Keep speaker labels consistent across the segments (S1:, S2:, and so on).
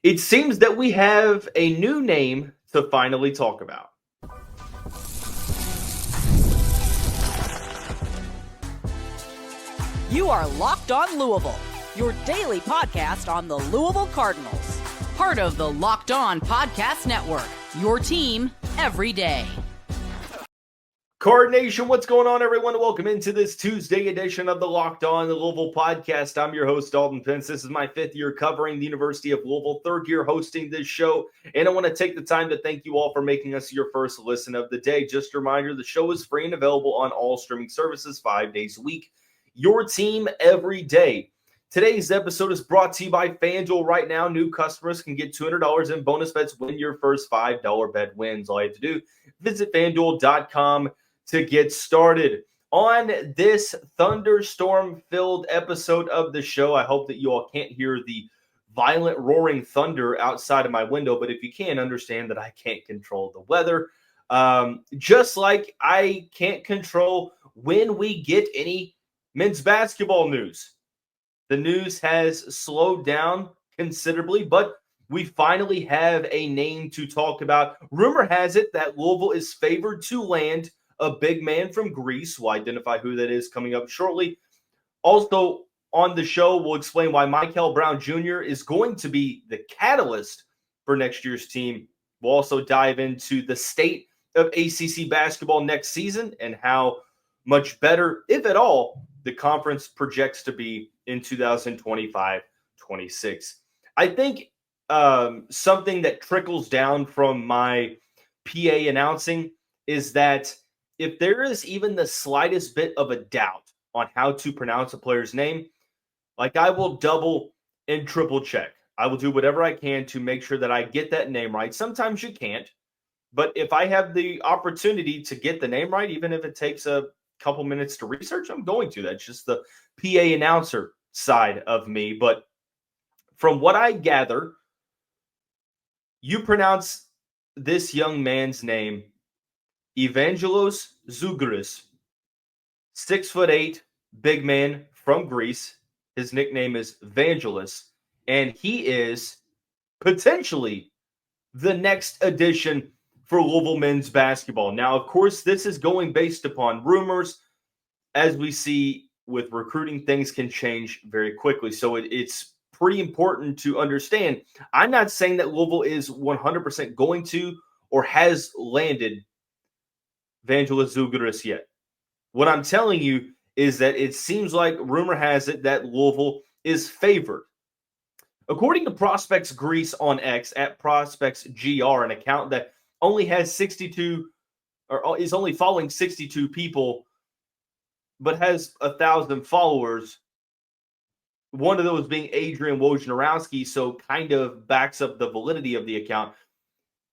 S1: It seems that we have a new name to finally talk about.
S2: You are Locked On Louisville, your daily podcast on the Louisville Cardinals. Part of the Locked On Podcast Network, your team every day.
S1: Card Nation, what's going on, everyone? Welcome into this Tuesday edition of the Locked On Louisville podcast. I'm your host, Dalton Pence. This is my fifth year covering the University of Louisville, third year hosting this show, and I want to take the time to thank you all for making us your first listen of the day. Just a reminder, the show is free and available on all streaming services 5 days a week. Your team every day. Today's episode is brought to you by FanDuel. Right now, new customers can get $200 in bonus bets when your first $5 bet wins. All you have to do, visit FanDuel.com to get started. On this thunderstorm-filled episode of the show, I hope that you all can't hear the violent roaring thunder outside of my window, but if you can, understand that I can't control the weather. Just like I can't control when we get any men's basketball news. The news has slowed down considerably, but we finally have a name to talk about. Rumor has it that Louisville is favored to land a big man from Greece. We'll identify who that is coming up shortly. Also on the show, we'll explain why Mikel Brown Jr. is going to be the catalyst for next year's team. We'll also dive into the state of ACC basketball next season and how much better, if at all, the conference projects to be in 2025-26. I think something that trickles down from my PA announcing is that if there is even the slightest bit of a doubt on how to pronounce a player's name, like I will double and triple check. I will do whatever I can to make sure that I get that name right. Sometimes you can't, but if I have the opportunity to get the name right, even if it takes a couple minutes to research, I'm going to. That's just the PA announcer side of me. But from what I gather, you pronounce this young man's name Vangelis Zougris, 6'8", big man from Greece. His nickname is Vangelis, and he is potentially the next addition for Louisville men's basketball. Now, of course, this is going based upon rumors. As we see with recruiting, things can change very quickly. So it's pretty important to understand. I'm not saying that Louisville is 100% going to or has landed Vangelis Zougris yet. What I'm telling you is that it seems like rumor has it that Louisville is favored. According to Prospects Greece on X at Prospects GR, an account that only has 62 or is only following 62 people, but has 1,000 followers. One of those being Adrian Wojnarowski, so kind of backs up the validity of the account.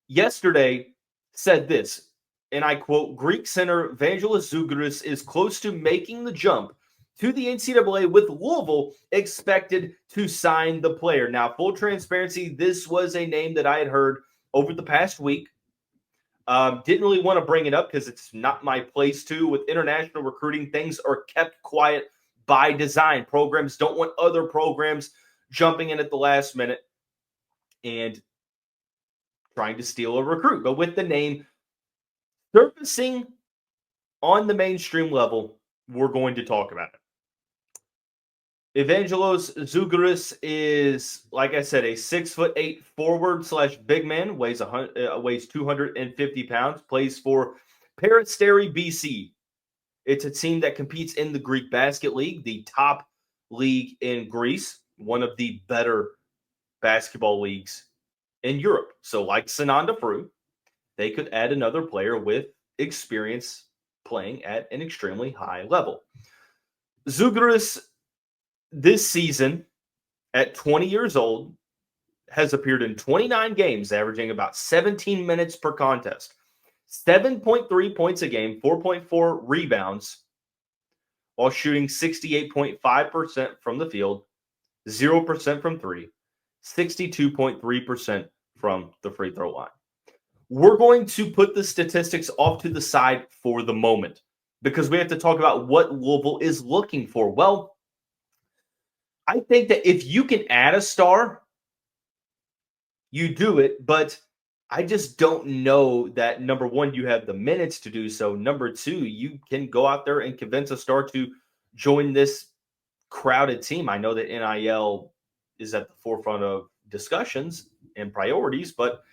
S1: Yesterday said this, and I quote, Greek center Vangelis Zougris is close to making the jump to the NCAA with Louisville expected to sign the player. Now, full transparency, this was a name that I had heard over the past week. Didn't really want to bring it up because it's not my place to. With international recruiting, things are kept quiet by design. Programs don't want other programs jumping in at the last minute and trying to steal a recruit. But with the name surfacing on the mainstream level, we're going to talk about it. Evangelos Zougris is, like I said, a 6'8" forward / big man, weighs 250 pounds, plays for Peristeri BC. It's a team that competes in the Greek Basket League, the top league in Greece, one of the better basketball leagues in Europe. So like Sananda Fru, they could add another player with experience playing at an extremely high level. Zougris this season, at 20 years old, has appeared in 29 games, averaging about 17 minutes per contest, 7.3 points a game, 4.4 rebounds, while shooting 68.5% from the field, 0% from three, 62.3% from the free throw line. We're going to put the statistics off to the side for the moment because we have to talk about what Louisville is looking for. Well, I think that if you can add a star, you do it, but I just don't know that, number one, you have the minutes to do so. Number two, you can go out there and convince a star to join this crowded team. I know that NIL is at the forefront of discussions and priorities, but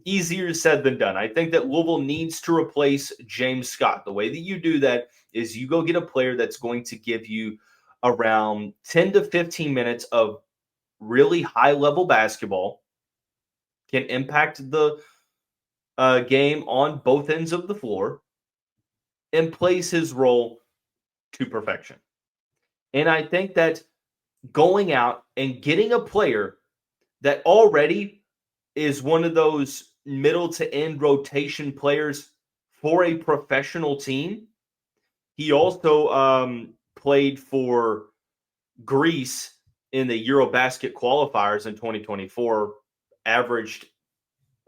S1: easier said than done. I think that Louisville needs to replace James Scott. The way that you do that is you go get a player that's going to give you around 10 to 15 minutes of really high-level basketball, can impact the game on both ends of the floor, and plays his role to perfection. And I think that going out and getting a player that already is one of those middle to end rotation players for a professional team. He also played for Greece in the Eurobasket qualifiers in 2024, averaged,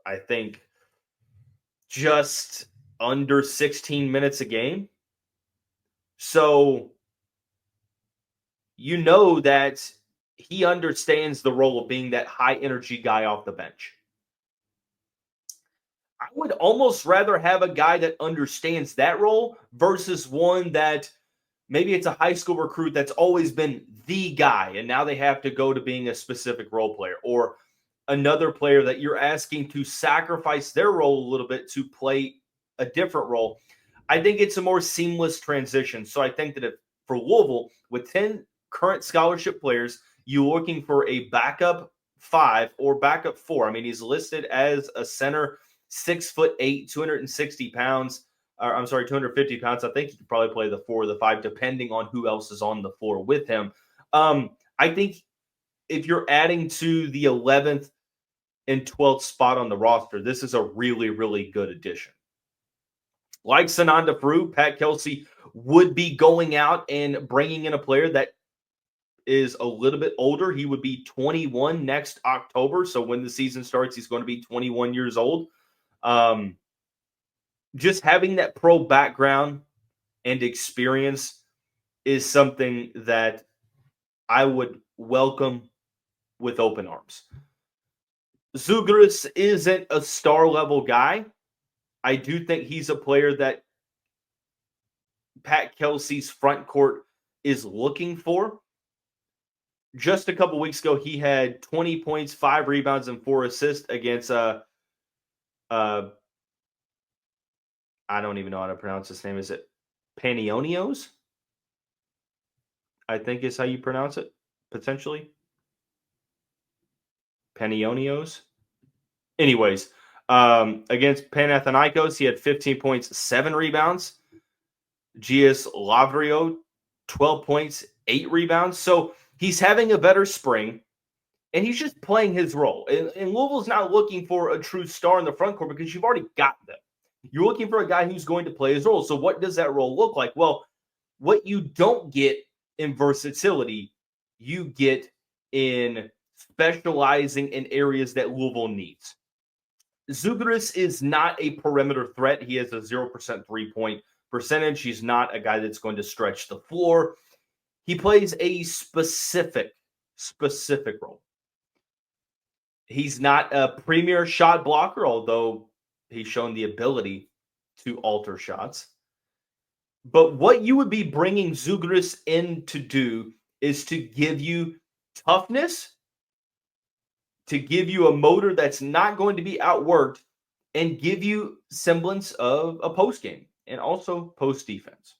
S1: I think, just under 16 minutes a game. So you know that he understands the role of being that high energy guy off the bench. I would almost rather have a guy that understands that role versus one that maybe it's a high school recruit that's always been the guy, and now they have to go to being a specific role player, or another player that you're asking to sacrifice their role a little bit to play a different role. I think it's a more seamless transition. So I think that if for Louisville, with 10 current scholarship players, you're looking for a backup 5 or backup 4. I mean, he's listed as a center, 6'8", 260 pounds. I'm sorry, 250 pounds. I think he could probably play the 4 or the 5, depending on who else is on the floor with him. I think if you're adding to the 11th and 12th spot on the roster, this is a really, really good addition. Like Sananda Farouk, Pat Kelsey would be going out and bringing in a player that is a little bit older. He would be 21 next October. So when the season starts, he's going to be 21 years old. Just having that pro background and experience is something that I would welcome with open arms. Zougris isn't a star-level guy. I do think he's a player that Pat Kelsey's front court is looking for. Just a couple weeks ago, he had 20 points, 5 rebounds, and 4 assists against I don't even know how to pronounce his name. Is it Panionios? I think is how you pronounce it, potentially. Panionios. Anyways, against Panathinaikos, he had 15 points, 7 rebounds. Gias Lavrio, 12 points, 8 rebounds. So he's having a better spring, and he's just playing his role. And Louisville's not looking for a true star in the front court because you've already got them. You're looking for a guy who's going to play his role. So what does that role look like? Well, what you don't get in versatility, you get in specializing in areas that Louisville needs. Zougris is not a perimeter threat. He has a 0% three-point percentage. He's not a guy that's going to stretch the floor. He plays a specific role. He's not a premier shot blocker, although he's shown the ability to alter shots. But what you would be bringing Zougris in to do is to give you toughness, to give you a motor that's not going to be outworked, and give you semblance of a post game and also post defense.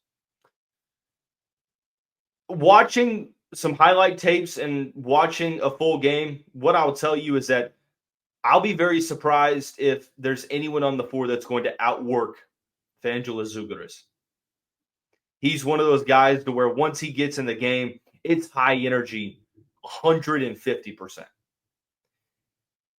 S1: Watching some highlight tapes and watching a full game, what I'll tell you is that I'll be very surprised if there's anyone on the floor that's going to outwork Vangelis Zougris. He's one of those guys to where once he gets in the game, it's high energy, 150%.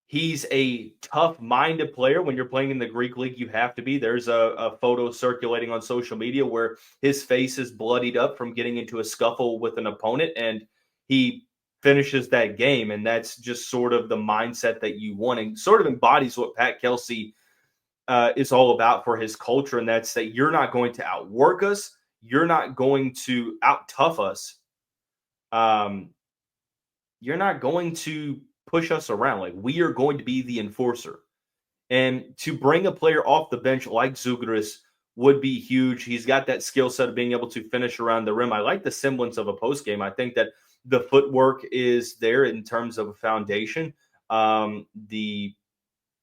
S1: He's a tough-minded player. When you're playing in the Greek league, you have to be. There's a photo circulating on social media where his face is bloodied up from getting into a scuffle with an opponent, and he finishes that game, and that's just sort of the mindset that you want, and sort of embodies what Pat Kelsey is all about for his culture, and that's that you're not going to outwork us. You're not going to out-tough us. You're not going to push us around. Like, we are going to be the enforcer. And to bring a player off the bench like Zougris would be huge. He's got that skill set of being able to finish around the rim. I like the semblance of a post game. I think that the footwork is there in terms of a foundation. The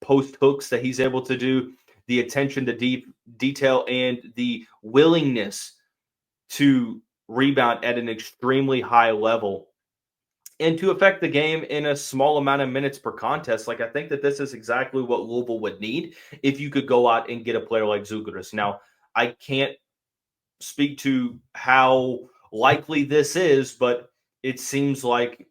S1: post hooks that he's able to do, the attention to deep detail, and the willingness to rebound at an extremely high level and to affect the game in a small amount of minutes per contest. Like, I think that this is exactly what Louisville would need if you could go out and get a player like Zougris. Now, I can't speak to how likely this is, but it seems like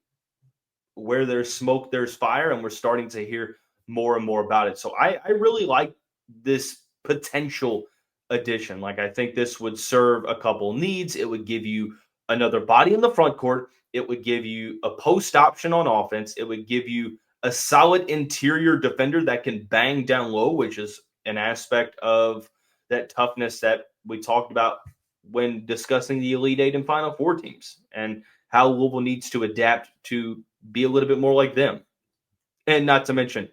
S1: where there's smoke, there's fire, and we're starting to hear more and more about it. So I really like this potential addition. Like, I think this would serve a couple needs. It would give you another body in the front court. It would give you a post option on offense. It would give you a solid interior defender that can bang down low, which is an aspect of that toughness that we talked about when discussing the Elite Eight and Final Four teams and how Louisville needs to adapt to be a little bit more like them. And not to mention,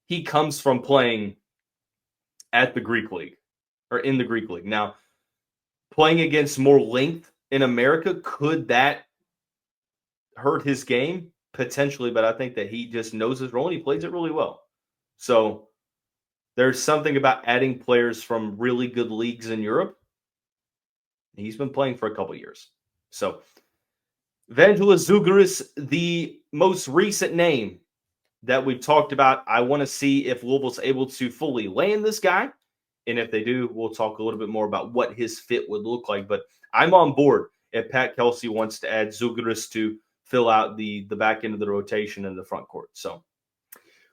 S1: he comes from playing at the Greek League or in the Greek League. Now, playing against more length in America, could that hurt his game? Potentially, but I think that he just knows his role and he plays it really well. So there's something about adding players from really good leagues in Europe. He's been playing for a couple years. So Vangelis Zougris, the most recent name that we've talked about. I want to see if Louisville's able to fully land this guy. And if they do, we'll talk a little bit more about what his fit would look like. But I'm on board if Pat Kelsey wants to add Zougris to fill out the back end of the rotation in the front court. So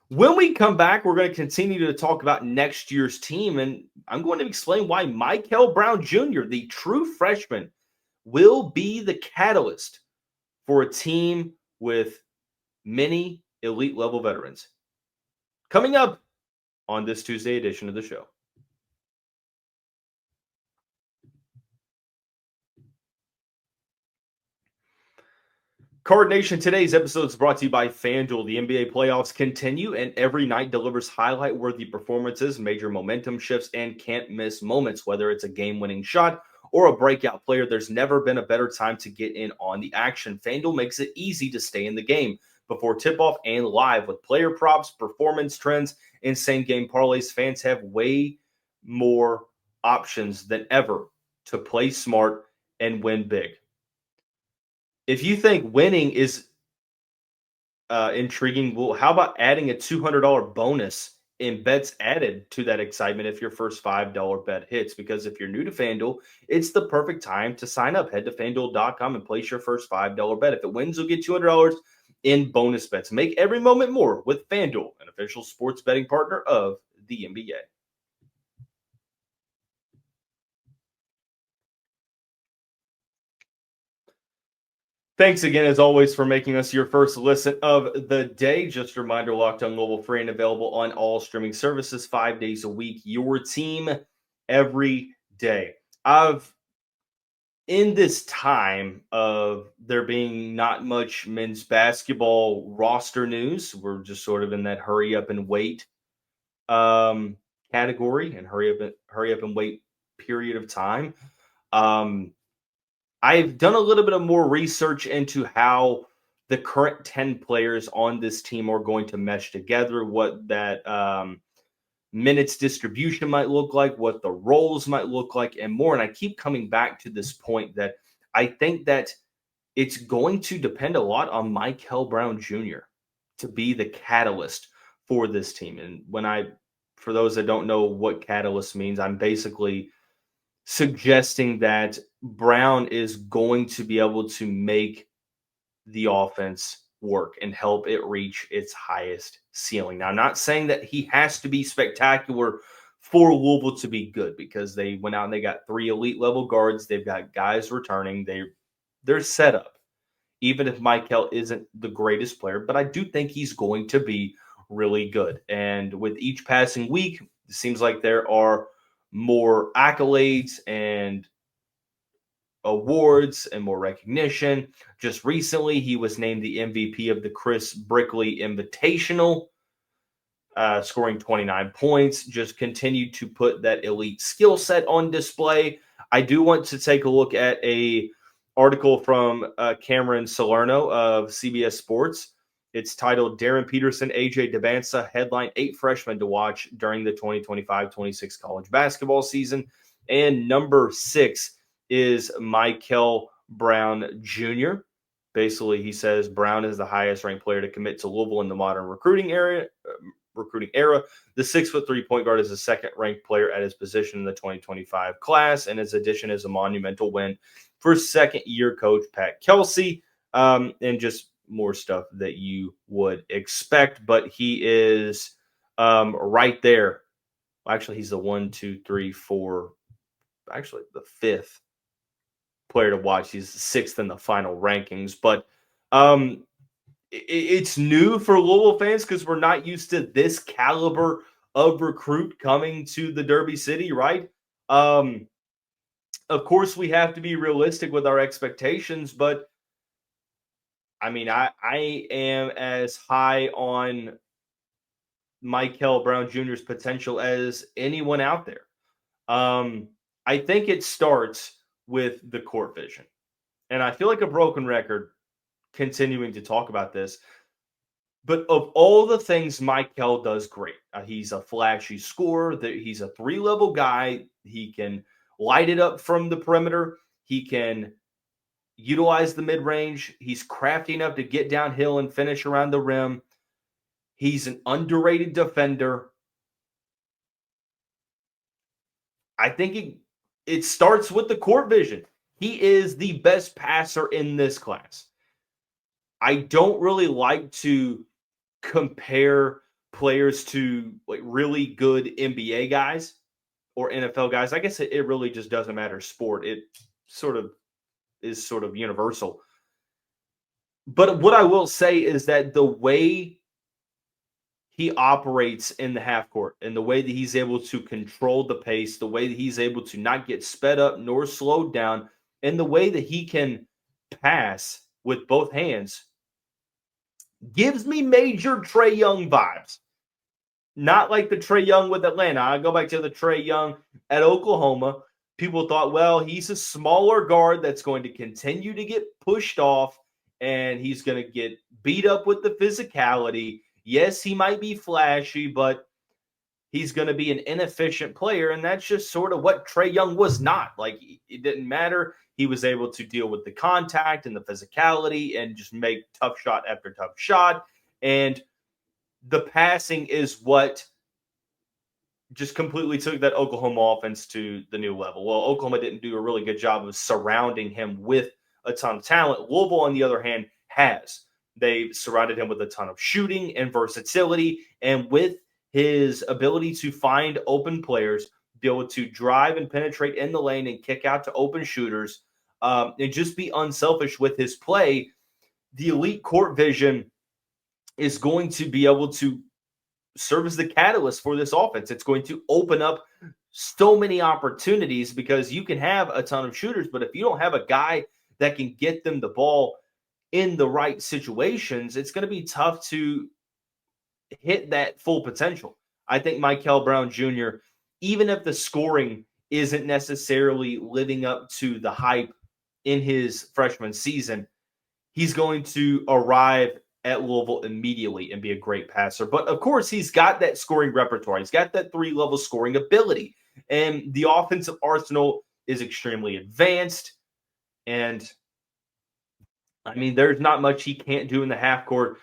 S1: when we come back, we're going to continue to talk about next year's team. And I'm going to explain why Mikel Brown Jr., the true freshman, will be the catalyst for a team with many elite level veterans. Coming up on this Tuesday edition of the show. Card Nation, today's episode is brought to you by FanDuel. The NBA playoffs continue, and every night delivers highlight-worthy performances, major momentum shifts, and can't-miss moments. Whether it's a game-winning shot or a breakout player, there's never been a better time to get in on the action. FanDuel makes it easy to stay in the game before tip-off and live. With player props, performance trends, and same-game parlays, fans have way more options than ever to play smart and win big. If you think winning is intriguing, well, how about adding a $200 bonus in bets added to that excitement if your first $5 bet hits? Because if you're new to FanDuel, it's the perfect time to sign up. Head to FanDuel.com and place your first $5 bet. If it wins, you'll get $200 in bonus bets. Make every moment more with FanDuel, an official sports betting partner of the NBA. Thanks again, as always, for making us your first listen of the day. Just a reminder, Locked On Louisville, free and available on all streaming services 5 days a week. Your team every day. In this time of there being not much men's basketball roster news, we're just sort of in that hurry up and wait category and hurry up and wait period of time. I've done a little bit of more research into how the current 10 players on this team are going to mesh together, what that minutes distribution might look like, what the roles might look like, and more. And I keep coming back to this point that I think that it's going to depend a lot on Mikel Brown Jr. to be the catalyst for this team. And for those that don't know what catalyst means, I'm basically suggesting that Brown is going to be able to make the offense work and help it reach its highest ceiling. Now, I'm not saying that he has to be spectacular for Louisville to be good, because they went out and they got 3 elite level guards. They've got guys returning. They're set up, even if Mikel isn't the greatest player. But I do think he's going to be really good. And with each passing week, it seems like there are more accolades and awards and more recognition. Just recently, he was named the MVP of the Chris Brickley Invitational, scoring 29 points, just continued to put that elite skill set on display. I do want to take a look at a article from Cameron Salerno of CBS Sports. It's titled Darren Peterson, AJ Debansa headline 8 freshmen to watch during the 2025-26 college basketball season. And number 6 is Mikel Brown Jr. Basically, he says Brown is the highest ranked player to commit to Louisville in the modern recruiting era. The 6'3" point guard is the second ranked player at his position in the 2025 class, and his addition is a monumental win for second year coach Pat Kelsey, and just more stuff that you would expect. But he is right there. Actually, he's the 1, 2, 3, 4, actually the 5th player to watch. He's the 6th in the final rankings, but it's new for Louisville fans because we're not used to this caliber of recruit coming to the Derby City, right? Of course, we have to be realistic with our expectations, but I mean, I am as high on Mikel Brown Jr.'s potential as anyone out there. I think it starts with the court vision. And I feel like a broken record continuing to talk about this. But of all the things Mikel does great, he's a flashy scorer. He's a 3-level guy. He can light it up from the perimeter. He can utilize the mid-range. He's crafty enough to get downhill and finish around the rim. He's an underrated defender. I think it starts with the court vision. He is the best passer in this class. I don't really like to compare players to like really good NBA guys or NFL guys. I guess it really just doesn't matter sport. It sort of is sort of universal. But what I will say is that the way he operates in the half court and the way that he's able to control the pace, the way that he's able to not get sped up nor slowed down, and the way that he can pass with both hands gives me major Trae Young vibes. Not like the Trae Young with Atlanta. I go back to the Trae Young at Oklahoma. People thought, well, he's a smaller guard that's going to continue to get pushed off, and he's going to get beat up with the physicality. Yes, he might be flashy, but he's going to be an inefficient player, and that's just sort of what Trae Young was not. Like, it didn't matter. He was able to deal with the contact and the physicality and just make tough shot after tough shot. And the passing is what just completely took that Oklahoma offense to the new level. Well, Oklahoma didn't do a really good job of surrounding him with a ton of talent. Louisville, on the other hand, has. They surrounded him with a ton of shooting and versatility, and with his ability to find open players, be able to drive and penetrate in the lane and kick out to open shooters, and just be unselfish with his play, the elite court vision is going to be able to serve as the catalyst for this offense. It's going to open up so many opportunities because you can have a ton of shooters, but if you don't have a guy that can get them the ball in the right situations, it's going to be tough to hit that full potential. I think Mikel Brown Jr., even if the scoring isn't necessarily living up to the hype in his freshman season, he's going to arrive at Louisville immediately and be a great passer. But of course, he's got that scoring repertoire. He's got that 3-level scoring ability. And the offensive arsenal is extremely advanced. And I mean, there's not much he can't do in the half court.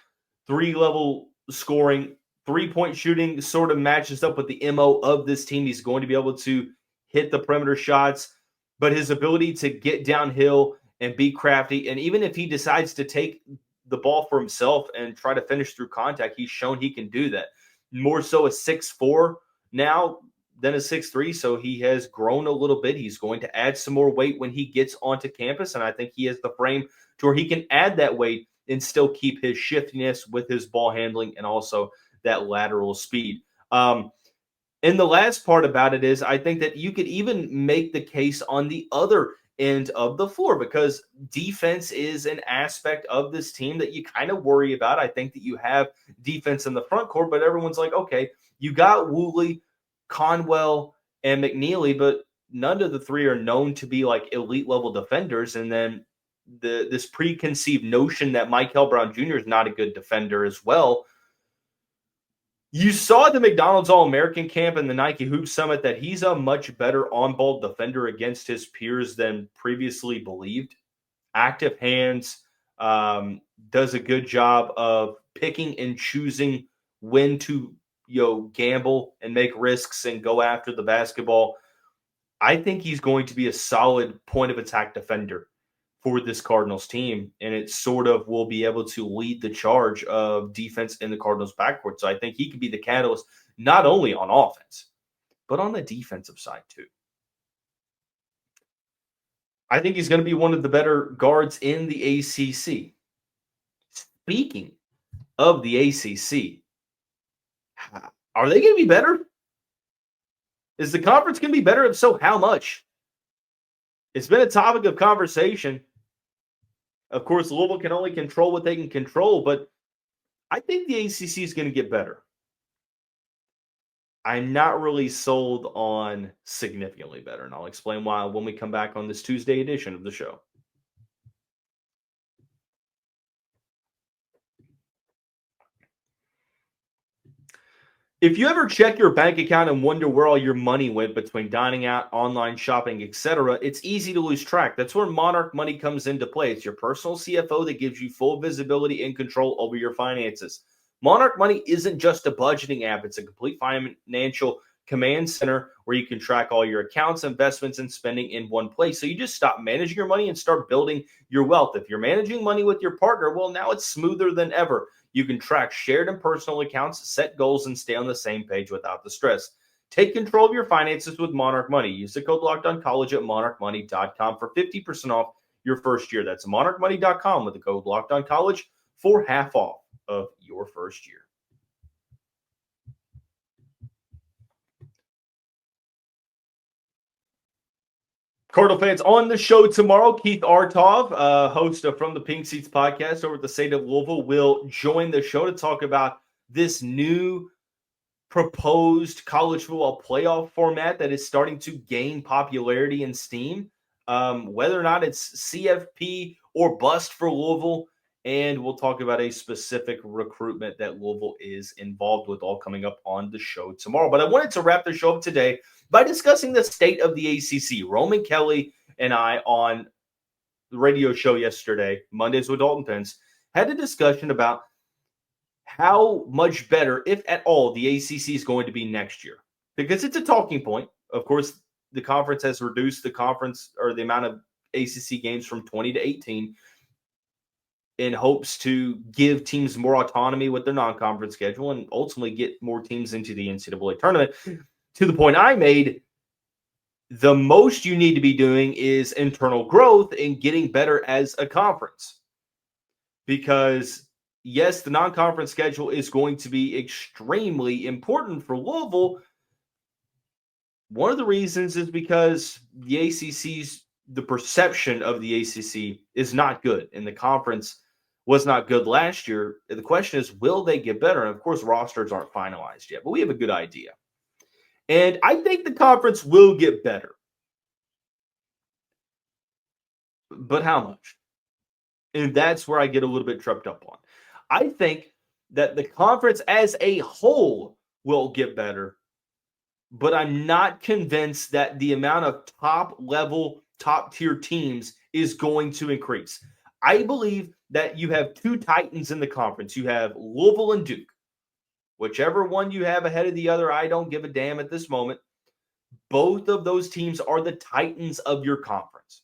S1: 3-level scoring, 3-point shooting sort of matches up with the MO of this team. He's going to be able to hit the perimeter shots, but his ability to get downhill and be crafty, and even if he decides to take the ball for himself and try to finish through contact, he's shown he can do that. More so a 6'4" now than a 6'3", so he has grown a little bit. He's going to add some more weight when he gets onto campus, and I think he has the frame to where he can add that weight and still keep his shiftiness with his ball handling and also that lateral speed. And the last part about it is I think that you could even make the case on the other end of the floor, because defense is an aspect of this team that you kind of worry about. I think that you have defense in the front court, but everyone's like, okay, you got Woolley, Conwell, and McNeely, but none of the three are known to be like elite level defenders. And then this preconceived notion that Mikel Brown Jr. is not a good defender as well. You saw at the McDonald's All-American camp and the Nike Hoop Summit that he's a much better on-ball defender against his peers than previously believed. Active hands, does a good job of picking and choosing when to gamble and make risks and go after the basketball. I think he's going to be a solid point of attack defender for this Cardinals team, and it sort of will be able to lead the charge of defense in the Cardinals backcourt. So I think he could be the catalyst not only on offense, but on the defensive side too. I think he's going to be one of the better guards in the ACC. Speaking of the ACC, are they going to be better? Is the conference going to be better? If so, how much? It's been a topic of conversation. Of course, Louisville can only control what they can control, but I think the ACC is going to get better. I'm not really sold on significantly better, and I'll explain why when we come back on this Tuesday edition of the show. If you ever check your bank account and wonder where all your money went between dining out, online shopping, etc., it's easy to lose track. That's where Monarch Money comes into play. It's your personal CFO that gives you full visibility and control over your finances. Monarch Money isn't just a budgeting app. It's a complete financial command center where you can track all your accounts, investments, and spending in one place. So you just stop managing your money and start building your wealth. If you're managing money with your partner, well, now it's smoother than ever. You can track shared and personal accounts, set goals, and stay on the same page without the stress. Take control of your finances with Monarch Money. Use the code LOCKEDONCollege at monarchmoney.com for 50% off your first year. That's monarchmoney.com with the code LOCKEDONCollege for half off of your first year. Cardinal fans, on the show tomorrow, Keith Artov, host of From the Pink Seats podcast over at the state of Louisville, will join the show to talk about this new proposed college football playoff format that is starting to gain popularity and steam, whether or not it's CFP or bust for Louisville. And we'll talk about a specific recruitment that Louisville is involved with, all coming up on the show tomorrow. But I wanted to wrap the show up today by discussing the state of the ACC. Roman Kelly and I, on the radio show yesterday, Mondays with Dalton Pence, had a discussion about how much better, if at all, the ACC is going to be next year. Because it's a talking point. Of course, the conference has reduced the conference or the amount of ACC games from 20 to 18 in hopes to give teams more autonomy with their non-conference schedule and ultimately get more teams into the NCAA tournament. To the point I made, the most you need to be doing is internal growth and getting better as a conference. Because, yes, the non-conference schedule is going to be extremely important for Louisville. One of the reasons is because the perception of the ACC is not good, and the conference was not good last year. The question is, will they get better? And, of course, rosters aren't finalized yet, but we have a good idea. And I think the conference will get better. But how much? And that's where I get a little bit tripped up on. I think that the conference as a whole will get better, but I'm not convinced that the amount of top-level, top-tier teams is going to increase. I believe that you have two titans in the conference. You have Louisville and Duke. Whichever one you have ahead of the other, I don't give a damn at this moment. Both of those teams are the titans of your conference.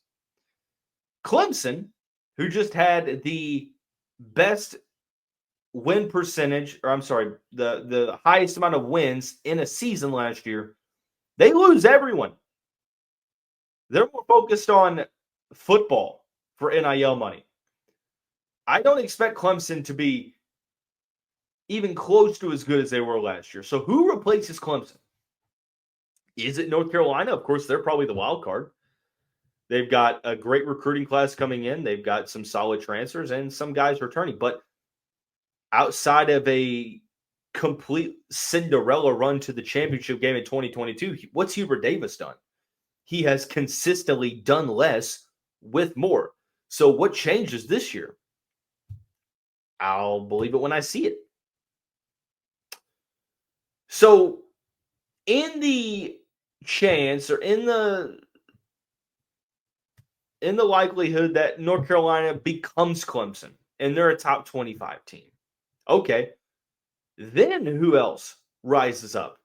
S1: Clemson, who just had the best win percentage, the highest amount of wins in a season last year, they lose everyone. They're more focused on football for NIL money. I don't expect Clemson to be even close to as good as they were last year. So who replaces Clemson? Is it North Carolina? Of course, they're probably the wild card. They've got a great recruiting class coming in. They've got some solid transfers and some guys returning. But outside of a complete Cinderella run to the championship game in 2022, what's Hubert Davis done? He has consistently done less with more. So what changes this year? I'll believe it when I see it. So in the chance or in the likelihood that North Carolina becomes Clemson and they're a top 25 team, okay, then who else rises up?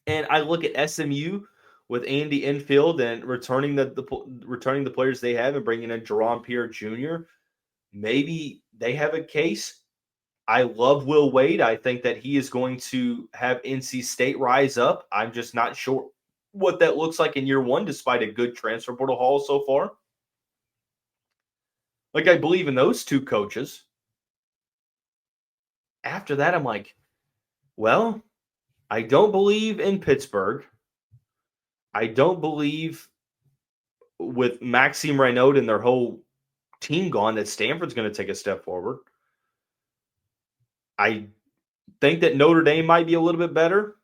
S1: And I look at SMU with Andy Enfield and returning the players they have and bringing in Jerome Pierre Jr. Maybe they have a case. I love Will Wade. I think that he is going to have NC State rise up. I'm just not sure what that looks like in year one, despite a good transfer portal haul so far. Like, I believe in those two coaches. After that, I'm like, well, I don't believe in Pittsburgh. I don't believe with Maxime Renaud and their whole team gone that Stanford's going to take a step forward. I think that Notre Dame might be a little bit better.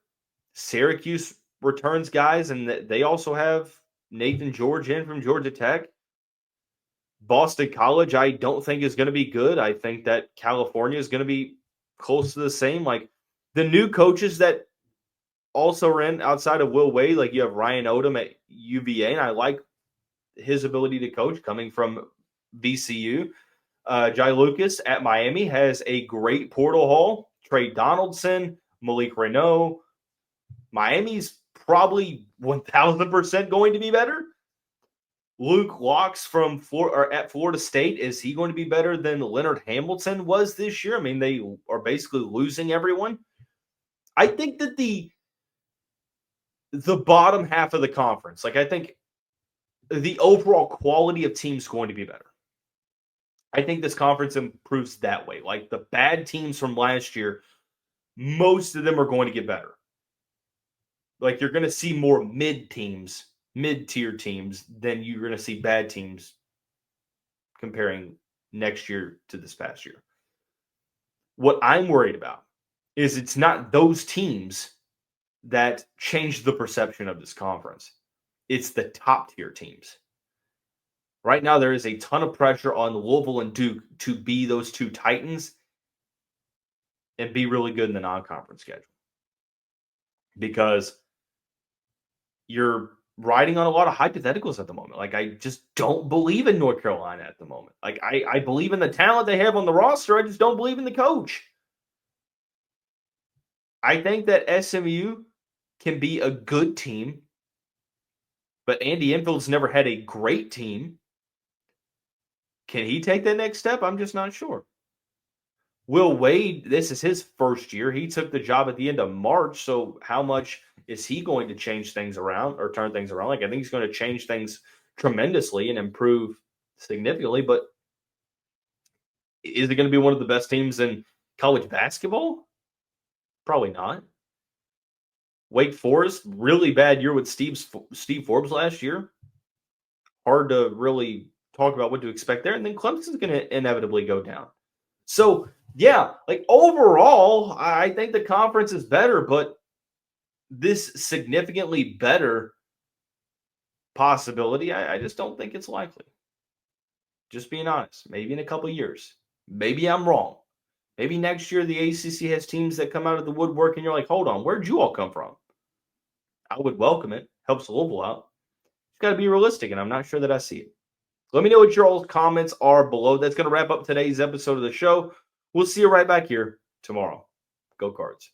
S1: Syracuse returns guys, and they also have Nathan George in from Georgia Tech. Boston College, I don't think is going to be good. I think that California is going to be close to the same. Like, the new coaches that also ran outside of Will Wade, like you have Ryan Odom at UVA, and I like his ability to coach coming from VCU. Jai Lucas at Miami has a great portal haul. Trey Donaldson, Malik Renaud. Miami's probably 1,000% going to be better. Luke Locks at Florida State, is he going to be better than Leonard Hamilton was this year? I mean, they are basically losing everyone. I think that the bottom half of the conference, like, I think the overall quality of teams is going to be better. I think this conference improves that way. Like, the bad teams from last year, most of them are going to get better. Like, you're going to see more mid-tier teams than you're going to see bad teams comparing next year to this past year. What I'm worried about is it's not those teams that change the perception of this conference. It's the top-tier teams. Right now, there is a ton of pressure on Louisville and Duke to be those two titans and be really good in the non-conference schedule. Because you're riding on a lot of hypotheticals at the moment. Like, I just don't believe in North Carolina at the moment. Like, I believe in the talent they have on the roster. I just don't believe in the coach. I think that SMU can be a good team, but Andy Enfield's never had a great team. Can he take that next step? I'm just not sure. Will Wade, this is his first year. He took the job at the end of March, so how much is he going to change things around or turn things around? Like, I think he's going to change things tremendously and improve significantly, but is it going to be one of the best teams in college basketball? Probably not. Wake Forest, really bad year with Steve Forbes last year. Hard to really talk about what to expect there. And then Clemson's going to inevitably go down. So, yeah, like, overall, I think the conference is better, but this significantly better possibility, I just don't think it's likely. Just being honest. Maybe in a couple of years. Maybe I'm wrong. Maybe next year the ACC has teams that come out of the woodwork and you're like, hold on, where'd you all come from? I would welcome it. Helps Louisville out. It's got to be realistic, and I'm not sure that I see it. Let me know what your all's comments are below. That's going to wrap up today's episode of the show. We'll see you right back here tomorrow. Go Cards.